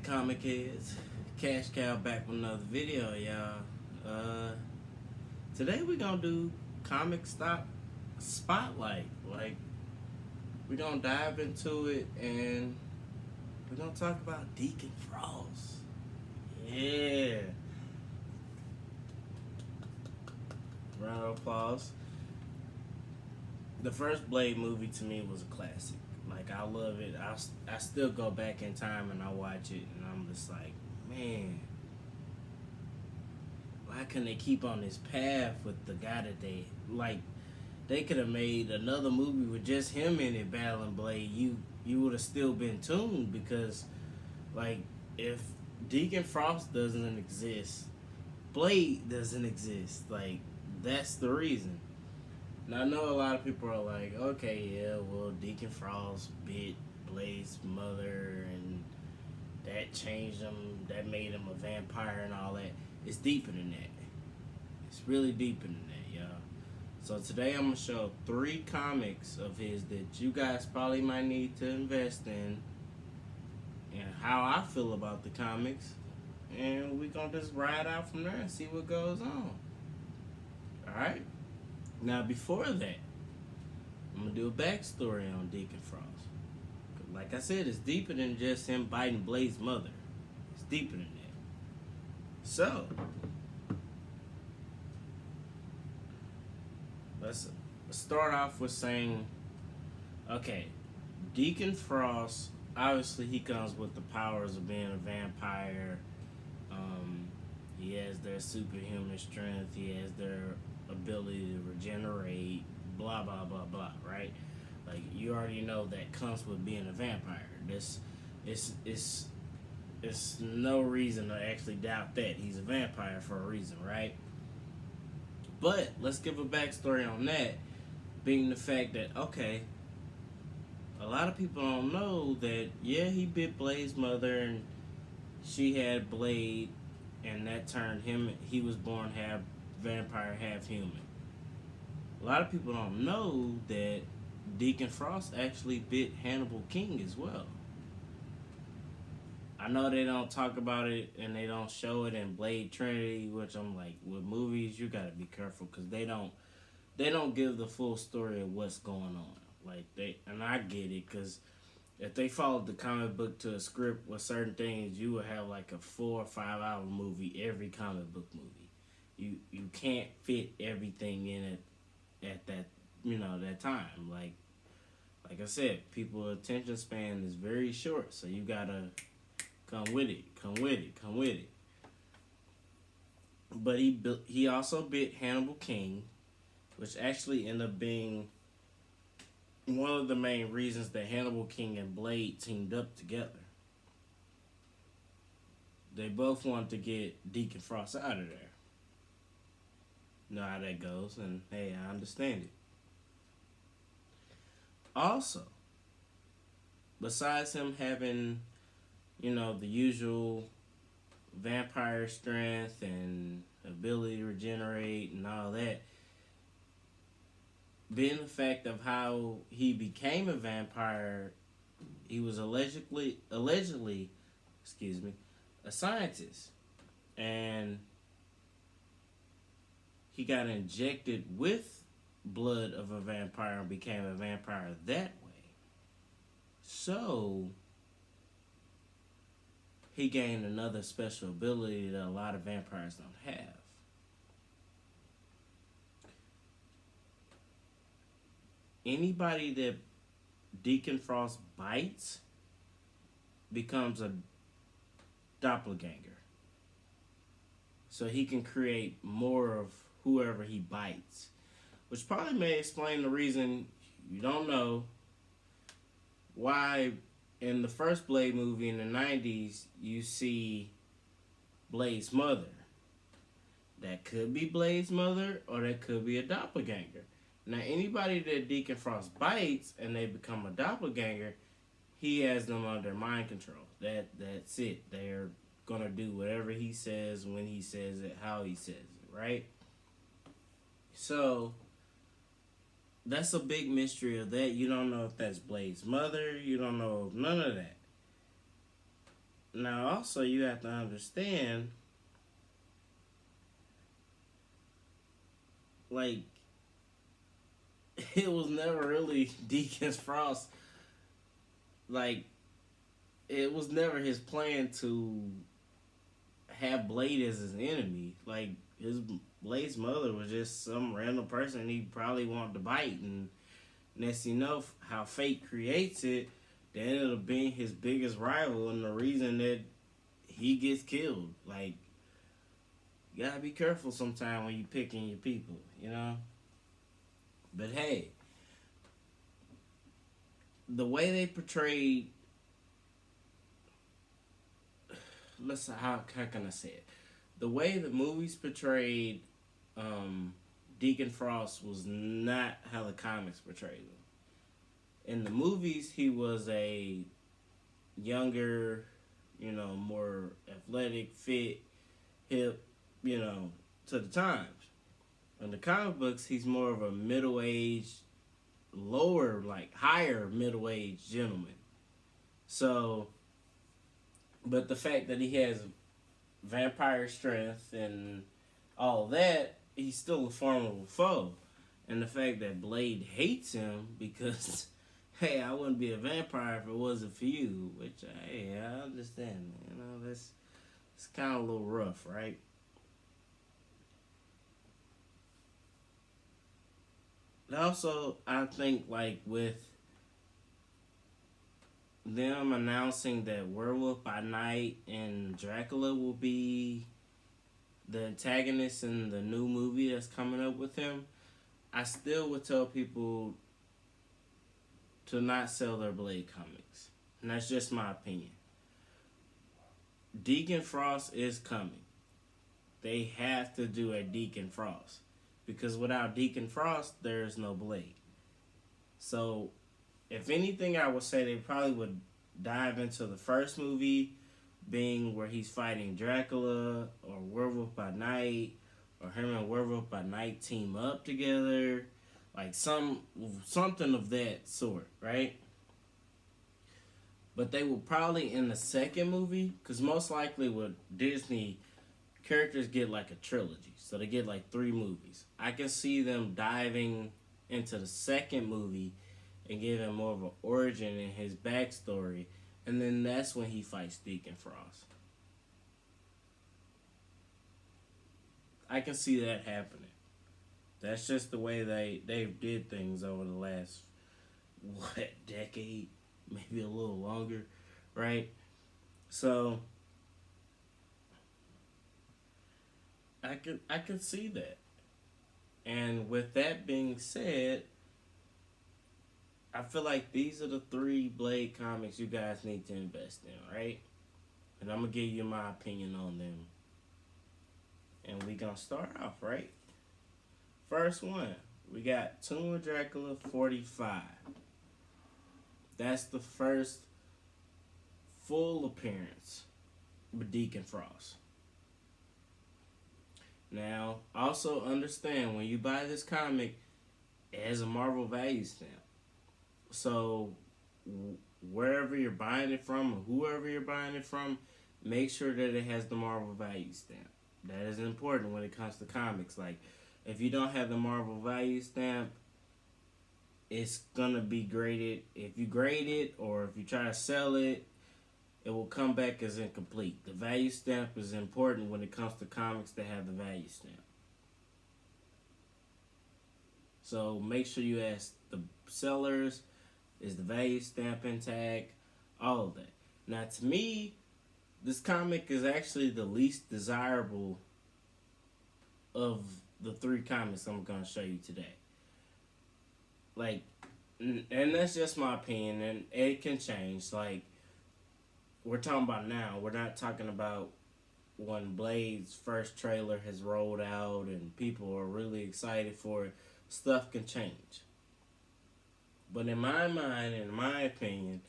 Comic Heads? Cash Cow back with another video, y'all. Today we're gonna do comic stop spotlight. Like, we're gonna dive into it and we're gonna talk about Deacon Frost. Yeah. Round of applause. The first Blade movie to me was a classic. Like, I love it. I still go back in time and I watch it and I'm just like, man, why couldn't they keep on this path with the guy that they could have made another movie with just him in it battling Blade. You would have still been tuned, because like, if Deacon Frost doesn't exist, Blade doesn't exist. Like, that's the reason. And I know a lot of people are like, okay, yeah, well, Deacon Frost bit Blade's mother and that changed him, that made him a vampire and all that. It's deeper than that. It's really deeper than that, y'all. So today I'm going to show 3 comics of his that you guys probably might need to invest in, and how I feel about the comics. And we're going to just ride out from there and see what goes on. Alright? Now, before that, I'm going to do a backstory on Deacon Frost. Like I said, it's deeper than just him biting Blade's mother. It's deeper than that. So, let's start off with saying, okay, Deacon Frost, obviously he comes with the powers of being a vampire. He has their superhuman strength. He has their ability to regenerate, blah, blah, blah, blah, right? Like, you already know that comes with being a vampire. It's no reason to actually doubt that. He's a vampire for a reason, right? But let's give a backstory on that, being the fact that, okay, a lot of people don't know that, yeah, he bit Blade's mother and she had Blade, and that turned him, he was born half vampire, half human. A lot of people don't know that Deacon Frost actually bit Hannibal King as well. I know they don't talk about it and they don't show it in Blade Trinity, which I'm like, with movies you gotta be careful, because they don't give the full story of what's going on. Like, and I get it, because if they followed the comic book to a script with certain things, you would have like a 4 or 5 hour movie every comic book movie. You can't fit everything in it at that, that time. Like I said, people's attention span is very short, so you gotta come with it. But he also bit Hannibal King, which actually ended up being one of the main reasons that Hannibal King and Blade teamed up together. They both wanted to get Deacon Frost out of there. You know how that goes, and hey, I understand it. Also, besides him having, the usual vampire strength and ability to regenerate and all that, being the fact of how he became a vampire, he was allegedly, a scientist, and he got injected with blood of a vampire and became a vampire that way. So he gained another special ability that a lot of vampires don't have. Anybody that Deacon Frost bites becomes a doppelganger. So he can create more of whoever he bites. Which probably may explain the reason you don't know why in the first Blade movie in the 90s you see Blade's mother. That could be Blade's mother, or that could be a doppelganger. Now, anybody that Deacon Frost bites and they become a doppelganger, he has them under mind control. That's it. They're going to do whatever he says, when he says it, how he says it, right? So, that's a big mystery of that. You don't know if that's Blade's mother. You don't know none of that. Now, also, you have to understand, like, it was never really Deacon Frost. Like, it was never his plan to have Blade as his enemy. Like, his Blade's mother was just some random person he probably wanted to bite, and next you know, how fate creates it, that ended up being his biggest rival and the reason that he gets killed. Like, you gotta be careful sometimes when you picking your people, you know. But hey, the way they portrayed, how can I say it? The way the movies portrayed um, Deacon Frost was not how the comics portrayed him. In the movies, he was a younger, more athletic, fit, hip, to the times. In the comic books, he's more of a middle-aged, lower, like higher middle-aged gentleman. So, but the fact that he has vampire strength and all that, he's still a formidable foe. And the fact that Blade hates him because, hey, I wouldn't be a vampire if it wasn't for you. Which, hey, I understand. That's it's kind of a little rough, right? Also, I think like with them announcing that Werewolf by Night and Dracula will be the antagonist in the new movie that's coming up with him, I still would tell people to not sell their Blade comics. And that's just my opinion. Deacon Frost is coming. They have to do a Deacon Frost. Because without Deacon Frost, there's no Blade. So, if anything, I would say they probably would dive into the first movie, being where he's fighting Dracula, or Werewolf by Night, or him and Werewolf by Night team up together, like something of that sort, right? But they will probably in the second movie, because most likely with Disney, characters get like a trilogy, so they get like 3 movies. I can see them diving into the second movie and giving more of an origin in his backstory, and then that's when he fights Deacon Frost. I can see that happening. That's just the way they did things over the last decade, maybe a little longer, right? So I could see that. And with that being said, I feel like these are the 3 Blade comics you guys need to invest in, right? And I'm gonna give you my opinion on them. And we gonna start off, right? First one, we got Tomb of Dracula 45. That's the first full appearance with Deacon Frost. Now, also understand when you buy this comic, it has a Marvel value stamp. So, wherever you're buying it from or whoever you're buying it from, make sure that it has the Marvel value stamp. That is important when it comes to comics. Like, if you don't have the Marvel value stamp, it's gonna be graded. If you grade it or if you try to sell it, it will come back as incomplete. The value stamp is important when it comes to comics that have the value stamp. So make sure you ask the sellers, is the value stamp intact, all of that. Now to me, this comic is actually the least desirable of the 3 comics I'm going to show you today. Like, and that's just my opinion, and it can change. Like, we're talking about now. We're not talking about when Blade's first trailer has rolled out and people are really excited for it. Stuff can change. But in my mind, in my opinion,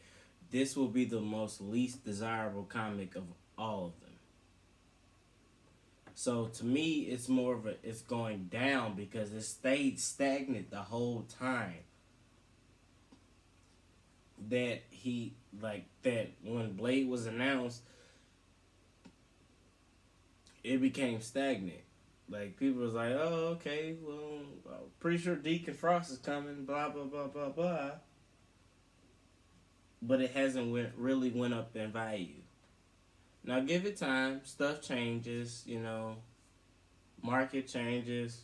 this will be the most least desirable comic of all of them. So to me, it's more of it's going down because it stayed stagnant the whole time. That when Blade was announced, it became stagnant. Like people was like, oh, okay, well, I'm pretty sure Deacon Frost is coming, blah blah blah blah blah. But it hasn't really went up in value. Now give it time. Stuff changes. Market changes.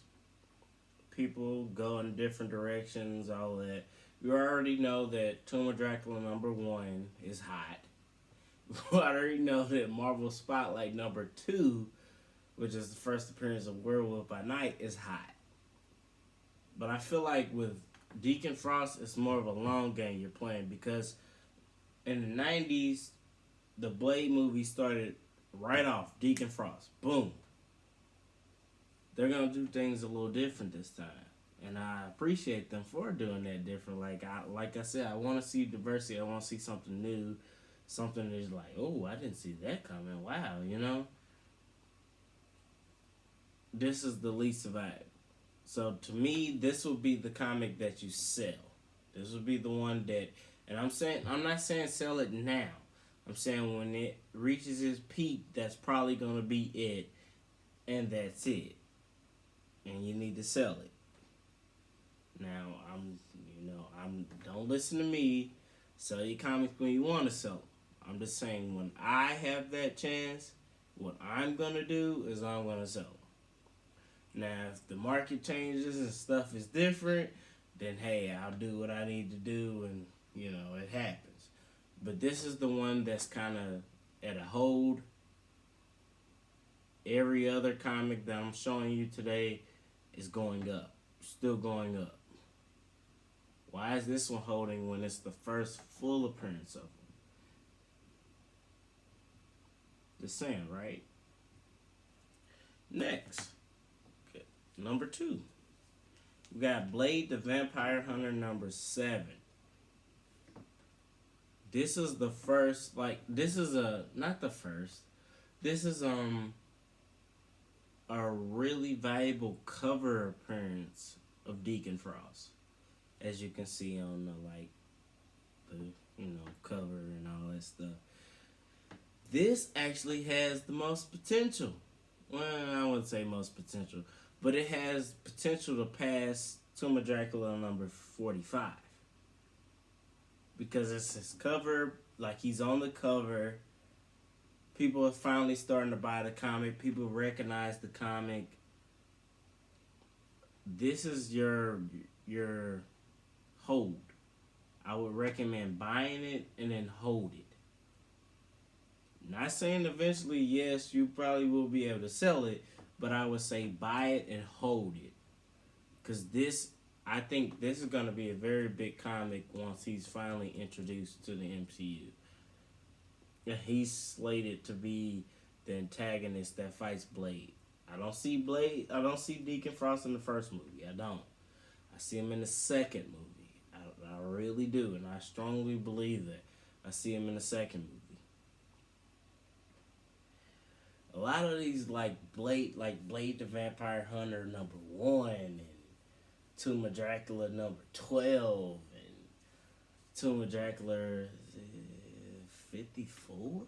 People go in different directions. All that. You already know that Tomb of Dracula #1 is hot. You already know that Marvel Spotlight #2, which is the first appearance of Werewolf by Night, is hot. But I feel like with Deacon Frost, it's more of a long game you're playing because in the 90s, the Blade movie started right off. Deacon Frost. Boom. They're going to do things a little different this time. And I appreciate them for doing that different. Like I said, I want to see diversity. I want to see something new. Something that's like, oh, I didn't see that coming. Wow, This is the least of it. So to me, this will be the comic that you sell. This will be the one that, and I'm not saying sell it now. I'm saying when it reaches its peak, that's probably gonna be it, and that's it. And you need to sell it. Now don't listen to me. Sell your comics when you want to sell them. I'm just saying when I have that chance, what I'm gonna do is I'm gonna sell them. Now, if the market changes and stuff is different, then hey, I'll do what I need to do, and it happens. But this is the one that's kind of at a hold. Every other comic that I'm showing you today is going up, still going up. Why is this one holding when it's the first full appearance of them? Just saying, right? Next. #2. We got Blade the Vampire Hunter #7. This is the first, this is not the first. This is a really valuable cover appearance of Deacon Frost. As you can see on the cover and all that stuff. This actually has the most potential. Well, I wouldn't say most potential. But it has potential to pass Tomb of Dracula #45. Because it's his cover, he's on the cover. People are finally starting to buy the comic. People recognize the comic. This is your hold. I would recommend buying it and then hold it. Not saying eventually, yes, you probably will be able to sell it. But I would say buy it and hold it. Because I think this is going to be a very big comic once he's finally introduced to the MCU. And he's slated to be the antagonist that fights Blade. I don't see Deacon Frost in the first movie. I don't. I see him in the second movie. I really do. And I strongly believe that. I see him in the second movie. A lot of these Blade the Vampire Hunter #1 and Tomb of Dracula #12 and Tomb of Dracula 54,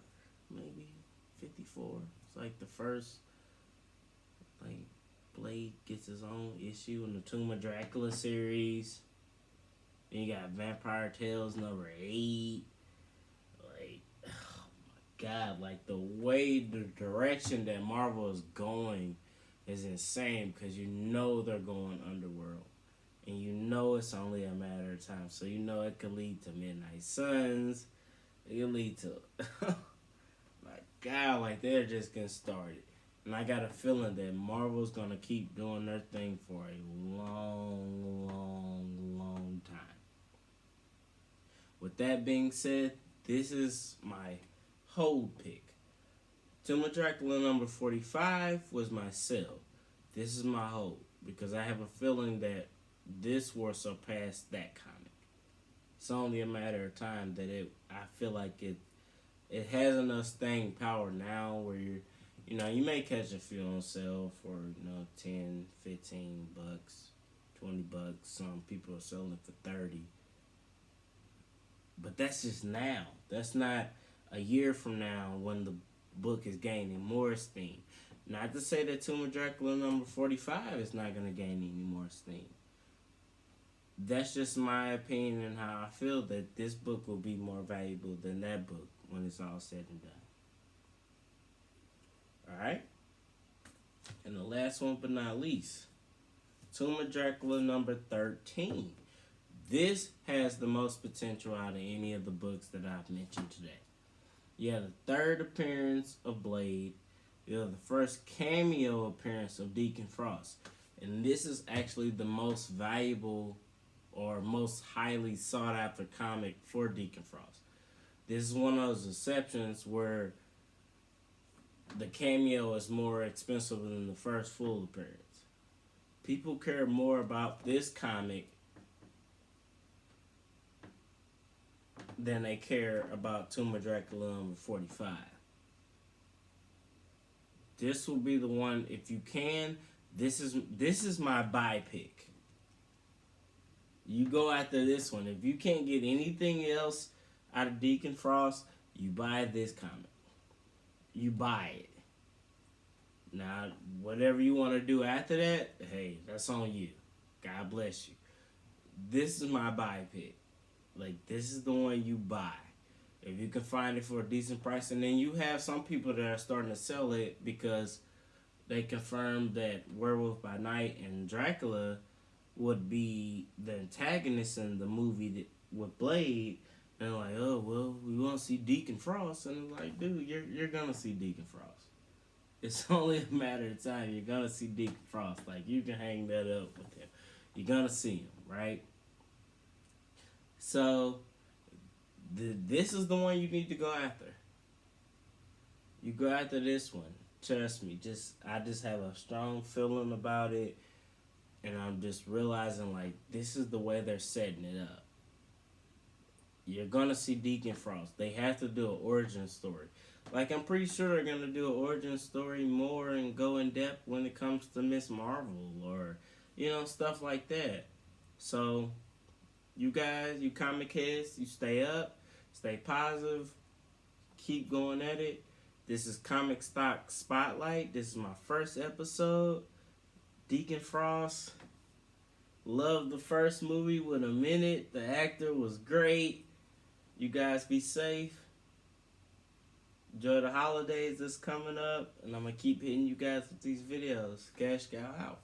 maybe 54. It's the first Blade gets his own issue in the Tomb of Dracula series. Then you got Vampire Tales #8. God, the way the direction that Marvel is going is insane because they're going underworld. And it's only a matter of time. So it could lead to Midnight Suns. It could lead to... my God, they're just getting started. And I got a feeling that Marvel's going to keep doing their thing for a long, long, long time. With that being said, this is my hold pick. Tomb of Dracula #45 was my sell. This is my hold because I have a feeling that this will surpass that comic. It's only a matter of time that I feel like it has enough staying power now where you may catch a few on sale for 10, 15 bucks, 20 bucks. Some people are selling it for 30. But that's just now. That's not a year from now when the book is gaining more steam. Not to say that Tomb of Dracula number 45 is not going to gain any more steam. That's just my opinion and how I feel that this book will be more valuable than that book when it's all said and done. Alright? And the last one but not least, Tomb of Dracula number 13. This has the most potential out of any of the books that I've mentioned today. You have the third appearance of Blade. You have the first cameo appearance of Deacon Frost. And this is actually the most valuable or most highly sought after comic for Deacon Frost. This is one of those exceptions where the cameo is more expensive than the first full appearance. People care more about this comic than they care about Tomb of Dracula number 45. This will be the one, if you can, this is my buy pick. You go after this one. If you can't get anything else out of Deacon Frost, you buy this comic. You buy it. Now, whatever you want to do after that, hey, that's on you. God bless you. This is my buy pick. Like, this is the one you buy. If you can find it for a decent price. And then you have some people that are starting to sell it because they confirmed that Werewolf by Night and Dracula would be the antagonists in the movie with Blade. And they're like, oh, well, we want to see Deacon Frost. And I'm like, dude, you're going to see Deacon Frost. It's only a matter of time. You're going to see Deacon Frost. Like, you can hang that up with him. You're going to see him, right? So, this is the one you need to go after. You go after this one. Trust me. I just have a strong feeling about it. And I'm just realizing, like, this is the way they're setting it up. You're going to see Deacon Frost. They have to do an origin story. Like, I'm pretty sure they're going to do an origin story more and go in depth when it comes to Miss Marvel or, stuff like that. So, you guys, you comic heads, you stay up, stay positive, keep going at it. This is Comic Stock Spotlight. This is my first episode. Deacon Frost. Loved the first movie with a minute. The actor was great. You guys be safe. Enjoy the holidays that's coming up. And I'm going to keep hitting you guys with these videos. Cash Cow out.